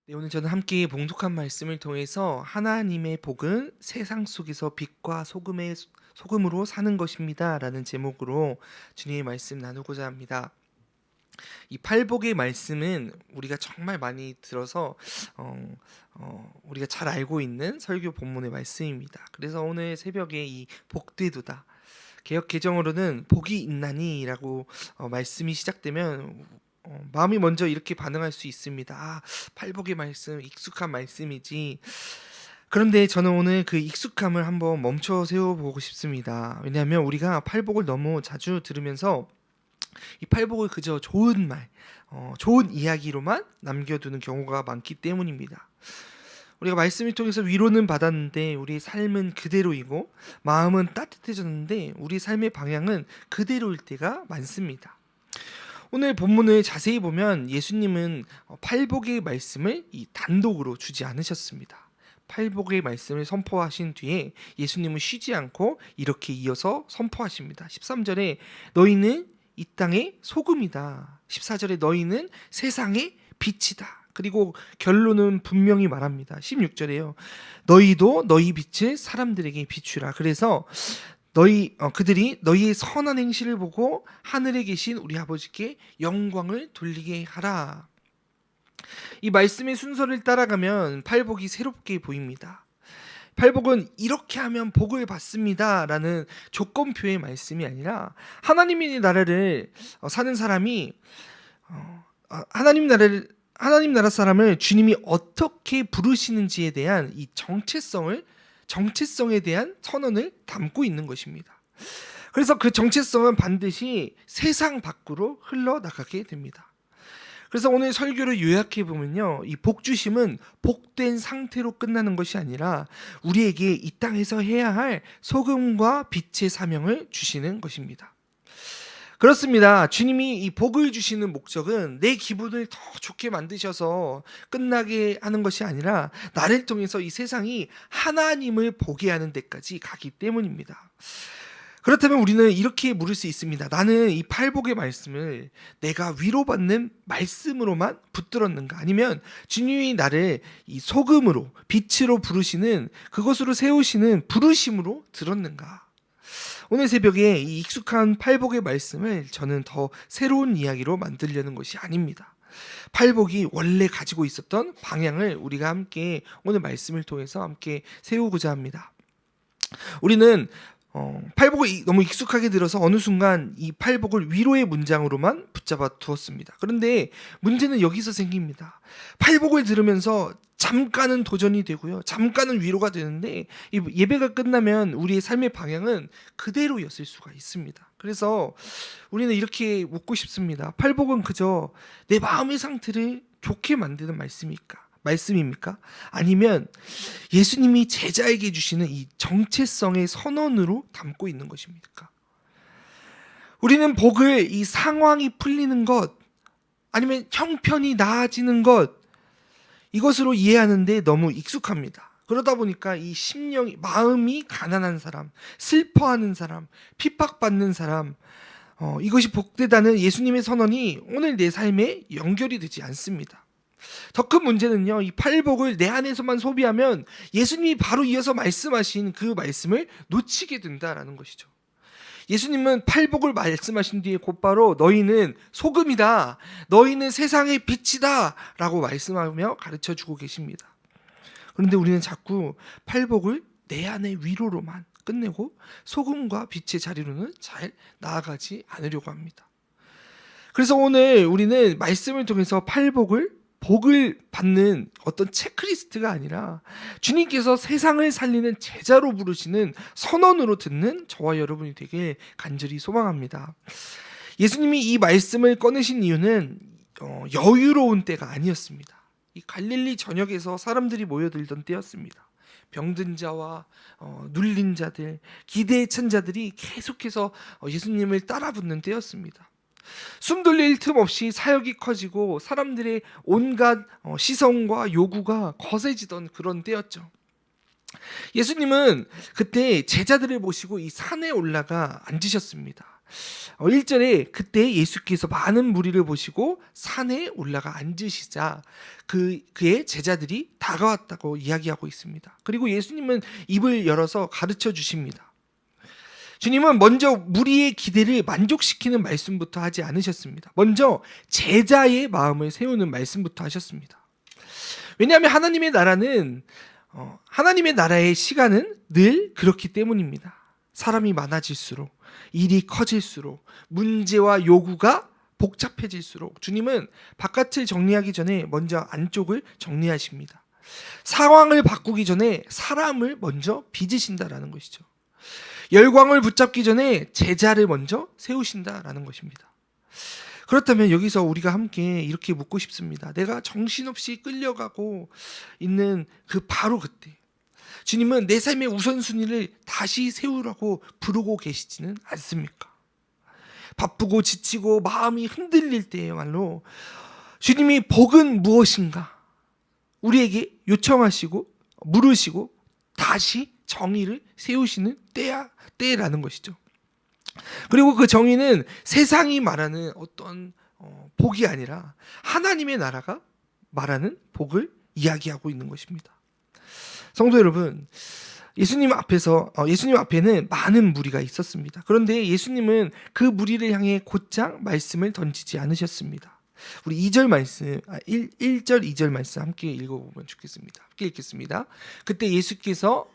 네, 오늘 저는 함께 봉독한 말씀을 통해서 하나님의 복은 세상 속에서 빛과 소금으로 사는 것입니다라는 제목으로 주님의 말씀 나누고자 합니다. 이 팔복의 말씀은 우리가 정말 많이 들어서 우리가 잘 알고 있는 설교 본문의 말씀입니다. 그래서 오늘 새벽에 이 복되도다 개역 개정으로는 복이 있나니라고 말씀이 시작되면 마음이 먼저 이렇게 반응할 수 있습니다. 팔복의 말씀 익숙한 말씀이지. 그런데 저는 오늘 그 익숙함을 한번 멈춰 세워보고 싶습니다. 왜냐하면 우리가 팔복을 너무 자주 들으면서 이 팔복을 그저 좋은 말, 좋은 이야기로만 남겨두는 경우가 많기 때문입니다. 우리가 말씀을 통해서 위로는 받았는데 우리 삶은 그대로이고 마음은 따뜻해졌는데 우리 삶의 방향은 그대로일 때가 많습니다. 오늘 본문을 자세히 보면 예수님은 팔복의 말씀을 이 단독으로 주지 않으셨습니다. 팔복의 말씀을 선포하신 뒤에 예수님은 쉬지 않고 이렇게 이어서 선포하십니다. 13절에 너희는 이 땅의 소금이다. 14절에 너희는 세상의 빛이다. 그리고 결론은 분명히 말합니다. 16절에요. 너희도 너희 빛을 사람들에게 비추라. 그래서 그들이 너희의 선한 행실을 보고 하늘에 계신 우리 아버지께 영광을 돌리게 하라. 이 말씀의 순서를 따라가면 팔복이 새롭게 보입니다. 팔복은 이렇게 하면 복을 받습니다라는 조건표의 말씀이 아니라 하나님의 나라를 사는 사람이 하나님 나라 사람을 주님이 어떻게 부르시는지에 대한 이 정체성에 대한 선언을 담고 있는 것입니다. 그래서 그 정체성은 반드시 세상 밖으로 흘러나가게 됩니다. 그래서 오늘 설교를 요약해 보면요, 이 복주심은 복된 상태로 끝나는 것이 아니라 우리에게 이 땅에서 해야 할 소금과 빛의 사명을 주시는 것입니다. 그렇습니다. 주님이 이 복을 주시는 목적은 내 기분을 더 좋게 만드셔서 끝나게 하는 것이 아니라 나를 통해서 이 세상이 하나님을 보게 하는 데까지 가기 때문입니다. 그렇다면 우리는 이렇게 물을 수 있습니다. 나는 이 팔복의 말씀을 내가 위로받는 말씀으로만 붙들었는가? 아니면 주님이 나를 이 소금으로, 빛으로 부르시는 그것으로 세우시는 부르심으로 들었는가? 오늘 새벽에 이 익숙한 팔복의 말씀을 저는 더 새로운 이야기로 만들려는 것이 아닙니다. 팔복이 원래 가지고 있었던 방향을 우리가 함께 오늘 말씀을 통해서 함께 세우고자 합니다. 우리는 팔복을 너무 익숙하게 들어서 어느 순간 이 팔복을 위로의 문장으로만 붙잡아 두었습니다. 그런데 문제는 여기서 생깁니다. 팔복을 들으면서 잠깐은 도전이 되고요, 잠깐은 위로가 되는데 이 예배가 끝나면 우리의 삶의 방향은 그대로였을 수가 있습니다. 그래서 우리는 이렇게 묻고 싶습니다. 팔복은 그저 내 마음의 상태를 좋게 만드는 말씀입니까? 아니면 예수님이 제자에게 주시는 이 정체성의 선언으로 담고 있는 것입니까? 우리는 복을 이 상황이 풀리는 것, 아니면 형편이 나아지는 것, 이것으로 이해하는데 너무 익숙합니다. 그러다 보니까 이 마음이 가난한 사람, 슬퍼하는 사람, 핍박받는 사람, 이것이 복되다는 예수님의 선언이 오늘 내 삶에 연결이 되지 않습니다. 더 큰 문제는요, 이 팔복을 내 안에서만 소비하면 예수님이 바로 이어서 말씀하신 그 말씀을 놓치게 된다라는 것이죠. 예수님은 팔복을 말씀하신 뒤에 곧바로 너희는 소금이다, 너희는 세상의 빛이다 라고 말씀하며 가르쳐주고 계십니다. 그런데 우리는 자꾸 팔복을 내 안의 위로로만 끝내고 소금과 빛의 자리로는 잘 나아가지 않으려고 합니다. 그래서 오늘 우리는 말씀을 통해서 복을 받는 어떤 체크리스트가 아니라 주님께서 세상을 살리는 제자로 부르시는 선언으로 듣는 저와 여러분이 되길 간절히 소망합니다. 예수님이 이 말씀을 꺼내신 이유는 여유로운 때가 아니었습니다. 이 갈릴리 전역에서 사람들이 모여들던 때였습니다. 병든 자와 눌린 자들, 기대에 찬 자들이 계속해서 예수님을 따라붙는 때였습니다. 숨 돌릴 틈 없이 사역이 커지고 사람들의 온갖 시선과 요구가 거세지던 그런 때였죠. 예수님은 그때 제자들을 모시고 이 산에 올라가 앉으셨습니다. 1절에 그때 예수께서 많은 무리를 보시고 산에 올라가 앉으시자 그의 제자들이 다가왔다고 이야기하고 있습니다. 그리고 예수님은 입을 열어서 가르쳐 주십니다. 주님은 먼저 무리의 기대를 만족시키는 말씀부터 하지 않으셨습니다. 먼저 제자의 마음을 세우는 말씀부터 하셨습니다. 왜냐하면 하나님의 나라의 시간은 늘 그렇기 때문입니다. 사람이 많아질수록, 일이 커질수록, 문제와 요구가 복잡해질수록 주님은 바깥을 정리하기 전에 먼저 안쪽을 정리하십니다. 상황을 바꾸기 전에 사람을 먼저 빚으신다라는 것이죠. 열광을 붙잡기 전에 제자를 먼저 세우신다라는 것입니다. 그렇다면 여기서 우리가 함께 이렇게 묻고 싶습니다. 내가 정신없이 끌려가고 있는 바로 그때 주님은 내 삶의 우선순위를 다시 세우라고 부르고 계시지는 않습니까? 바쁘고 지치고 마음이 흔들릴 때야말로 주님이 복은 무엇인가 우리에게 요청하시고 물으시고 다시 정의를 세우시는 때라는 것이죠. 그리고 그 정의는 세상이 말하는 어떤 복이 아니라 하나님의 나라가 말하는 복을 이야기하고 있는 것입니다. 성도 여러분, 예수님 앞에는 많은 무리가 있었습니다. 그런데 예수님은 그 무리를 향해 곧장 말씀을 던지지 않으셨습니다. 우리 1절 2절 말씀 함께 읽어보면 좋겠습니다. 함께 읽겠습니다. 그때 예수께서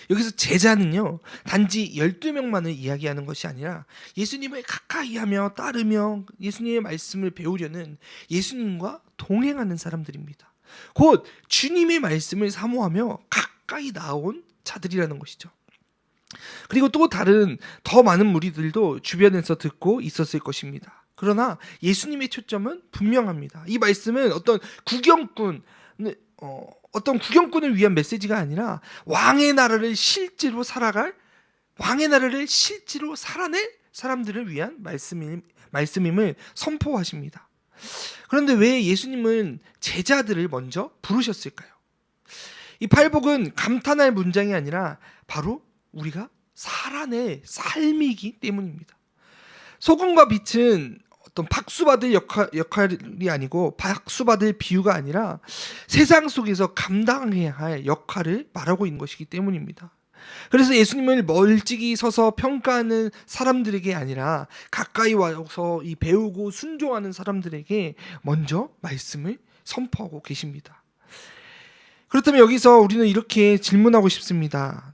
여기서 제자는요 단지 12명만을 이야기하는 것이 아니라 예수님을 가까이하며 따르며 예수님의 말씀을 배우려는 예수님과 동행하는 사람들입니다. 곧 주님의 말씀을 사모하며 가까이 나온 자들이라는 것이죠. 그리고 또 다른 더 많은 무리들도 주변에서 듣고 있었을 것입니다. 그러나 예수님의 초점은 분명합니다. 이 말씀은 어떤 구경꾼을 위한 메시지가 아니라 왕의 나라를 실제로 살아낼 사람들을 위한 말씀임을 선포하십니다. 그런데 왜 예수님은 제자들을 먼저 부르셨을까요? 이 팔복은 감탄할 문장이 아니라 바로 우리가 살아낼 삶이기 때문입니다. 소금과 빛은 어떤 박수받을 역할이 아니고 박수받을 비유가 아니라 세상 속에서 감당해야 할 역할을 말하고 있는 것이기 때문입니다. 그래서 예수님을 멀찍이 서서 평가하는 사람들에게 아니라 가까이 와서 이 배우고 순종하는 사람들에게 먼저 말씀을 선포하고 계십니다. 그렇다면 여기서 우리는 이렇게 질문하고 싶습니다.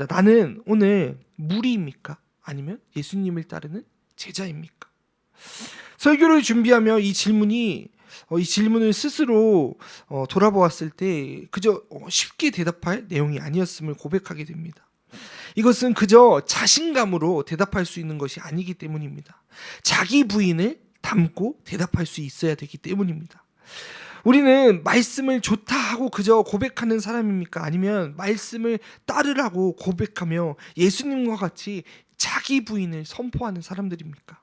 나는 오늘 무리입니까? 아니면 예수님을 따르는 제자입니까? 설교를 준비하며 이 질문을 스스로 돌아보았을 때 그저 쉽게 대답할 내용이 아니었음을 고백하게 됩니다. 이것은 그저 자신감으로 대답할 수 있는 것이 아니기 때문입니다. 자기 부인을 담고 대답할 수 있어야 되기 때문입니다. 우리는 말씀을 좋다 하고 그저 고백하는 사람입니까? 아니면 말씀을 따르라고 고백하며 예수님과 같이 자기 부인을 선포하는 사람들입니까?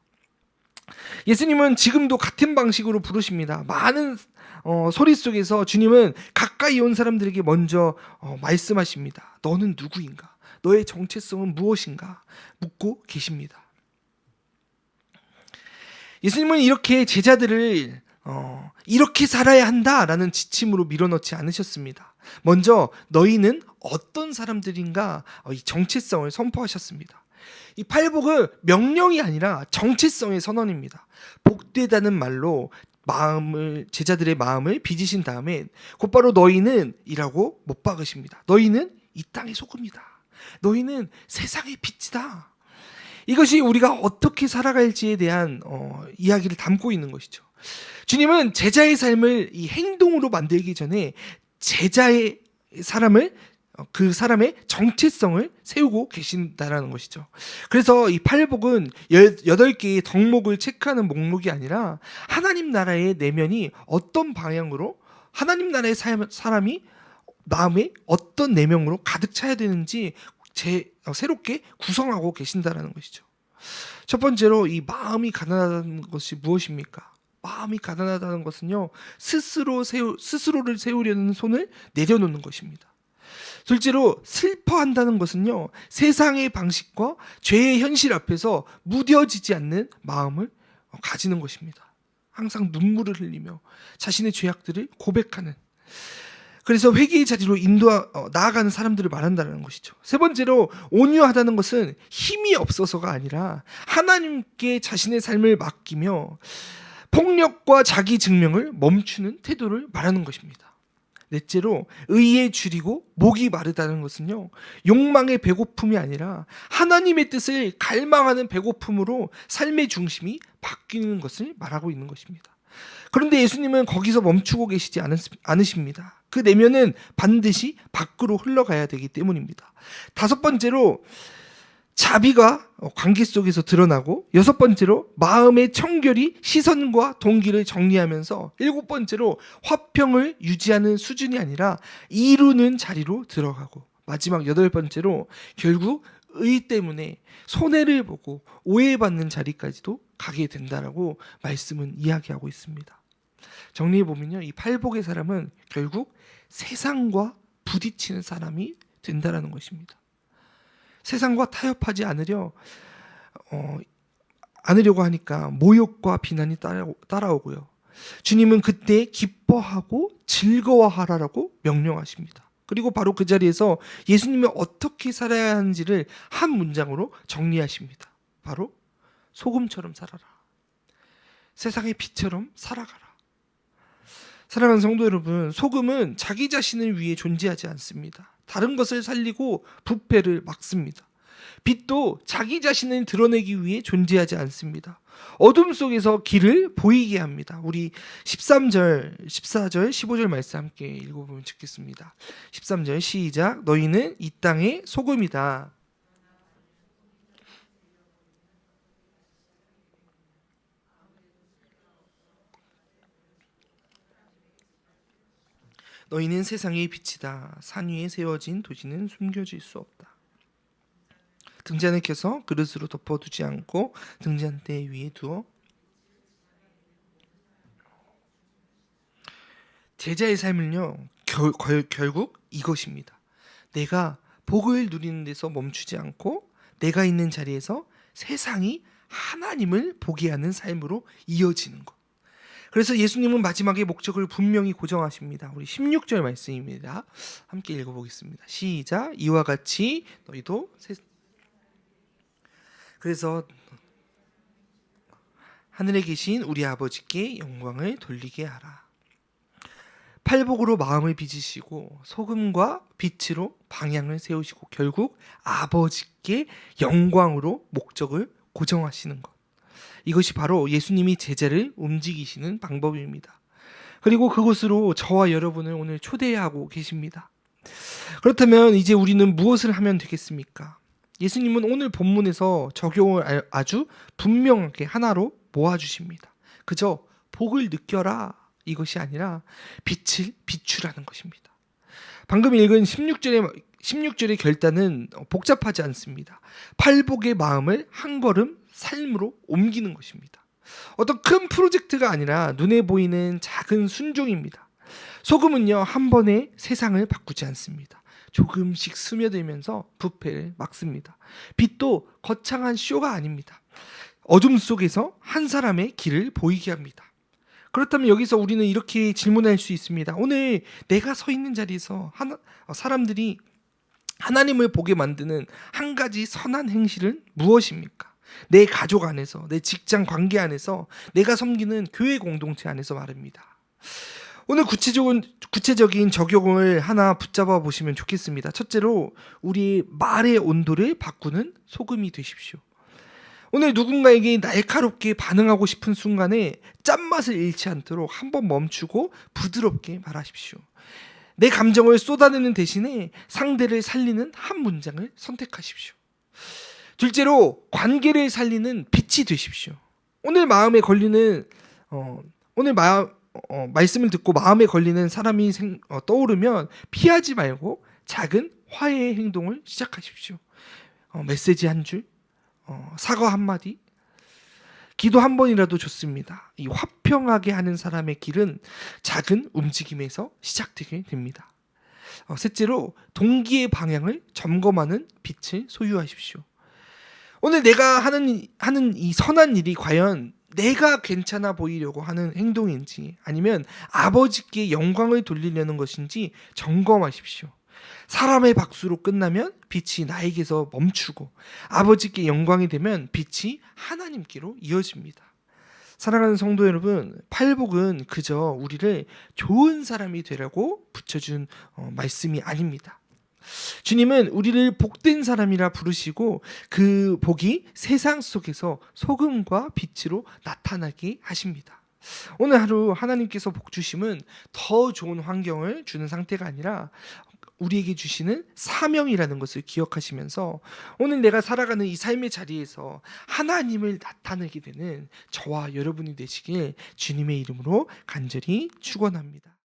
예수님은 지금도 같은 방식으로 부르십니다. 많은 소리 속에서 주님은 가까이 온 사람들에게 먼저 말씀하십니다. 너는 누구인가? 너의 정체성은 무엇인가? 묻고 계십니다. 예수님은 이렇게 제자들을 이렇게 살아야 한다라는 지침으로 밀어넣지 않으셨습니다. 먼저 너희는 어떤 사람들인가 이 정체성을 선포하셨습니다. 이 팔복은 명령이 아니라 정체성의 선언입니다. 복되다는 말로 제자들의 마음을 빚으신 다음에 곧바로 너희는 이라고 못 박으십니다. 너희는 이 땅의 소금이다. 너희는 세상의 빛이다. 이것이 우리가 어떻게 살아갈지에 대한 이야기를 담고 있는 것이죠. 주님은 제자의 삶을 이 행동으로 만들기 전에 그 사람의 정체성을 세우고 계신다라는 것이죠. 그래서 이 팔복은 8개의 덕목을 체크하는 목록이 아니라 하나님 나라의 내면이 어떤 방향으로 하나님 나라의 사람이 마음에 어떤 내면으로 가득 차야 되는지 새롭게 구성하고 계신다라는 것이죠. 첫 번째로 이 마음이 가난하다는 것이 무엇입니까? 마음이 가난하다는 것은요, 스스로를 세우려는 손을 내려놓는 것입니다. 둘째로 슬퍼한다는 것은요, 세상의 방식과 죄의 현실 앞에서 무뎌지지 않는 마음을 가지는 것입니다. 항상 눈물을 흘리며 자신의 죄악들을 고백하는, 그래서 회개의 자리로 나아가는 사람들을 말한다는 것이죠. 세 번째로 온유하다는 것은 힘이 없어서가 아니라 하나님께 자신의 삶을 맡기며 폭력과 자기 증명을 멈추는 태도를 말하는 것입니다. 넷째로 의에 줄이고 목이 마르다는 것은요, 욕망의 배고픔이 아니라 하나님의 뜻을 갈망하는 배고픔으로 삶의 중심이 바뀌는 것을 말하고 있는 것입니다. 그런데 예수님은 거기서 멈추고 계시지 않으십니다. 그 내면은 반드시 밖으로 흘러가야 되기 때문입니다. 다섯 번째로 자비가 관계 속에서 드러나고, 여섯 번째로 마음의 청결이 시선과 동기를 정리하면서, 일곱 번째로 화평을 유지하는 수준이 아니라 이루는 자리로 들어가고, 마지막 여덟 번째로 결국 의 때문에 손해를 보고 오해받는 자리까지도 가게 된다라고 말씀은 이야기하고 있습니다. 정리해 보면요, 이 팔복의 사람은 결국 세상과 부딪히는 사람이 된다라는 것입니다. 세상과 타협하지 않으려고 하니까 모욕과 비난이 따라오고요. 주님은 그때 기뻐하고 즐거워하라라고 명령하십니다. 그리고 바로 그 자리에서 예수님이 어떻게 살아야 하는지를 한 문장으로 정리하십니다. 바로 소금처럼 살아라. 세상의 빛처럼 살아가라. 사랑하는 성도 여러분, 소금은 자기 자신을 위해 존재하지 않습니다. 다른 것을 살리고 부패를 막습니다. 빛도 자기 자신을 드러내기 위해 존재하지 않습니다. 어둠 속에서 길을 보이게 합니다. 우리 13절, 14절, 15절 말씀 함께 읽어보면 좋겠습니다. 13절 시작. 너희는 이 땅의 소금이다. 너희는 세상의 빛이다. 산 위에 세워진 도시는 숨겨질 수 없다. 등잔을 켜서 그릇으로 덮어두지 않고 등잔대 위에 두어. 제자의 삶은요, 결국 이것입니다. 내가 복을 누리는 데서 멈추지 않고 내가 있는 자리에서 세상이 하나님을 보게 하는 삶으로 이어지는 것. 그래서 예수님은 마지막에 목적을 분명히 고정하십니다. 우리 16절 말씀입니다. 함께 읽어보겠습니다. 시작. 이와 같이 너희도 그래서 하늘에 계신 우리 아버지께 영광을 돌리게 하라. 팔복으로 마음을 빚으시고 소금과 빛으로 방향을 세우시고 결국 아버지께 영광으로 목적을 고정하시는 것. 이것이 바로 예수님이 제자를 움직이시는 방법입니다. 그리고 그곳으로 저와 여러분을 오늘 초대하고 계십니다. 그렇다면 이제 우리는 무엇을 하면 되겠습니까? 예수님은 오늘 본문에서 적용을 아주 분명하게 하나로 모아주십니다. 그저 복을 느껴라 이것이 아니라 빛을 비추라는 것입니다. 방금 읽은 16절의 결단은 복잡하지 않습니다. 팔복의 마음을 한 걸음 삶으로 옮기는 것입니다. 어떤 큰 프로젝트가 아니라 눈에 보이는 작은 순종입니다. 소금은요, 한 번에 세상을 바꾸지 않습니다. 조금씩 스며들면서 부패를 막습니다. 빛도 거창한 쇼가 아닙니다. 어둠 속에서 한 사람의 길을 보이게 합니다. 그렇다면 여기서 우리는 이렇게 질문할 수 있습니다. 오늘 내가 서 있는 자리에서 사람들이 하나님을 보게 만드는 한 가지 선한 행실은 무엇입니까? 내 가족 안에서, 내 직장 관계 안에서, 내가 섬기는 교회 공동체 안에서 말입니다. 오늘 구체적인 적용을 하나 붙잡아 보시면 좋겠습니다. 첫째로 우리의 말의 온도를 바꾸는 소금이 되십시오. 오늘 누군가에게 날카롭게 반응하고 싶은 순간에 짠맛을 잃지 않도록 한번 멈추고 부드럽게 말하십시오. 내 감정을 쏟아내는 대신에 상대를 살리는 한 문장을 선택하십시오. 둘째로 관계를 살리는 빛이 되십시오. 오늘 말씀을 듣고 마음에 걸리는 사람이 떠오르면 피하지 말고 작은 화해의 행동을 시작하십시오. 메시지 한 줄, 사과 한마디, 기도 한 번이라도 좋습니다. 이 화평하게 하는 사람의 길은 작은 움직임에서 시작되게 됩니다. 셋째로 동기의 방향을 점검하는 빛을 소유하십시오. 오늘 내가 하는 이 선한 일이 과연 내가 괜찮아 보이려고 하는 행동인지 아니면 아버지께 영광을 돌리려는 것인지 점검하십시오. 사람의 박수로 끝나면 빛이 나에게서 멈추고 아버지께 영광이 되면 빛이 하나님께로 이어집니다. 사랑하는 성도 여러분, 팔복은 그저 우리를 좋은 사람이 되라고 붙여준 말씀이 아닙니다. 주님은 우리를 복된 사람이라 부르시고 그 복이 세상 속에서 소금과 빛으로 나타나게 하십니다. 오늘 하루 하나님께서 복 주심은 더 좋은 환경을 주는 상태가 아니라 우리에게 주시는 사명이라는 것을 기억하시면서 오늘 내가 살아가는 이 삶의 자리에서 하나님을 나타내게 되는 저와 여러분이 되시길 주님의 이름으로 간절히 축원합니다.